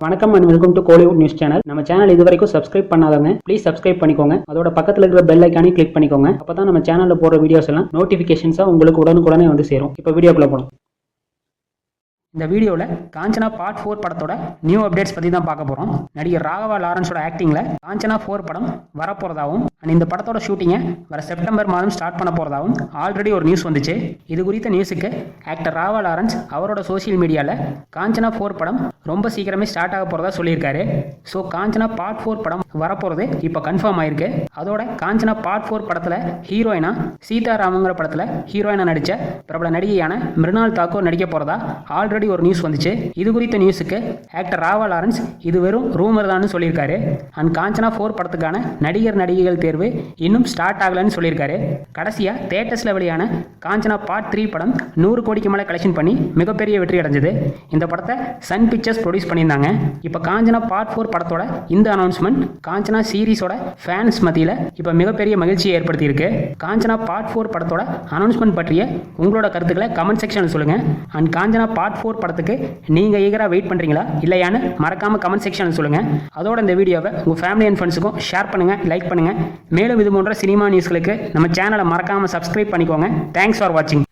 வணக்கம் and welcome to Kollywood news channel. நம்ம channel இது வரைக்கும் சப்ஸ்கிரைப் பண்ணாதவங்க ப்ளீஸ் சப்ஸ்கிரைப் பண்ணிக்கோங்க. அதோட பக்கத்தில் இருக்கிற பெல் ஐக்கானே கிளிக் பண்ணிக்கோங்க. அப்பதான் நம்ம சேனல்ல போடுற வீடியோஸ் எல்லாம் நோட்டிபிகேஷன்ஸா உங்களுக்கு உடனுக்குடனே வந்து சேரும். இப்போ வீடியோக்குள்ள போகலாம். இந்த வீடியோவில் காஞ்சனா பார்ட் 4 படத்தோட நியூ அப்டேட்ஸ் பற்றி தான் பார்க்க போகிறோம். நடிகர் ராகவா லாரன்ஸோட ஆக்டிங்கில் காஞ்சனா 4 படம் வரப்போகிறதாகவும் அண்ட் இந்த படத்தோட ஷூட்டிங்கை வர செப்டம்பர் மாதம் ஸ்டார்ட் பண்ண போகிறதாகவும் ஆல்ரெடி ஒரு நியூஸ் வந்துச்சு. இது குறித்த நியூஸுக்கு ஆக்டர் ராகவா லாரன்ஸ் அவரோட சோஷியல் மீடியாவில் காஞ்சனா 4 படம் ரொம்ப சீக்கிரமே ஸ்டார்ட் ஆக போகிறதா சொல்லியிருக்காரு. ஸோ காஞ்சனா பார்ட் 4 படம் வரப்போகிறது இப்போ கன்ஃபார்ம் ஆயிருக்கு. அதோட காஞ்சனா பார்ட் 4 படத்தில் ஹீரோயினா சீதாராமங்கிற படத்தில் ஹீரோயினா நடித்த பிரபல நடிகையான மிருனால் தாக்கூர் நடிக்க போகிறதா ஆல்ரெடி ஒரு நியூஸ் வந்துச்சு. இது குறித்த நியூஸுக்கு ஆக்டர் ராகவா லாரன்ஸ் இது வெறும் ரூமர் தான் சொல்லியிருக்காரு. அண்ட் காஞ்சனா 4 படத்துக்கான நடிகர் நடிகைகள் தேர்வு இன்னும் ஸ்டார்ட் ஆகலன்னு சொல்லியிருக்காரு. கடைசியா தியேட்டர்ஸ்ல வெளியான காஞ்சனா பார்ட் 3 படம் 100 கோடிக்கு மேலே கலெக்ஷன் பண்ணி மிகப்பெரிய வெற்றி அடைஞ்சது. இந்த படத்தை சன் பிக்சர்ஸ் ப்ரொடியூஸ் பண்ணியிருந்தாங்க. இப்போ காஞ்சனா பார்ட் 4 படத்தோட இந்த அனௌன்ஸ்மெண்ட் காஞ்சனா சீரிஸோட ஃபேன்ஸ் மத்தியில் இப்போ மிகப்பெரிய மகிழ்ச்சியை ஏற்படுத்தியிருக்கு. காஞ்சனா பார்ட் 4 படத்தோட அனௌன்ஸ்மெண்ட் பற்றிய உங்களோட கருத்துக்களை கமெண்ட் செக்ஷனில் சொல்லுங்க. அண்ட் காஞ்சனா பார்ட் 4 படத்துக்கு நீங்க ஈகரா வெயிட் பண்றீங்களா இல்லையான்னு மறக்காம கமெண்ட் செக்ஷன்ல சொல்லுங்க. அதோட இந்த வீடியோவை உங்க ஃபேமிலி அண்ட் ஃப்ரெண்ட்ஸுக்கும் ஷேர் பண்ணுங்க, லைக் பண்ணுங்க. மேலும் இது போன்ற சினிமா நியூஸ்களுக்கு நம்ம சேனலை மறக்காம சப்ஸ்கிரைப் பண்ணிக்கோங்க. தேங்க்ஸ் ஃபார் வாட்சிங்.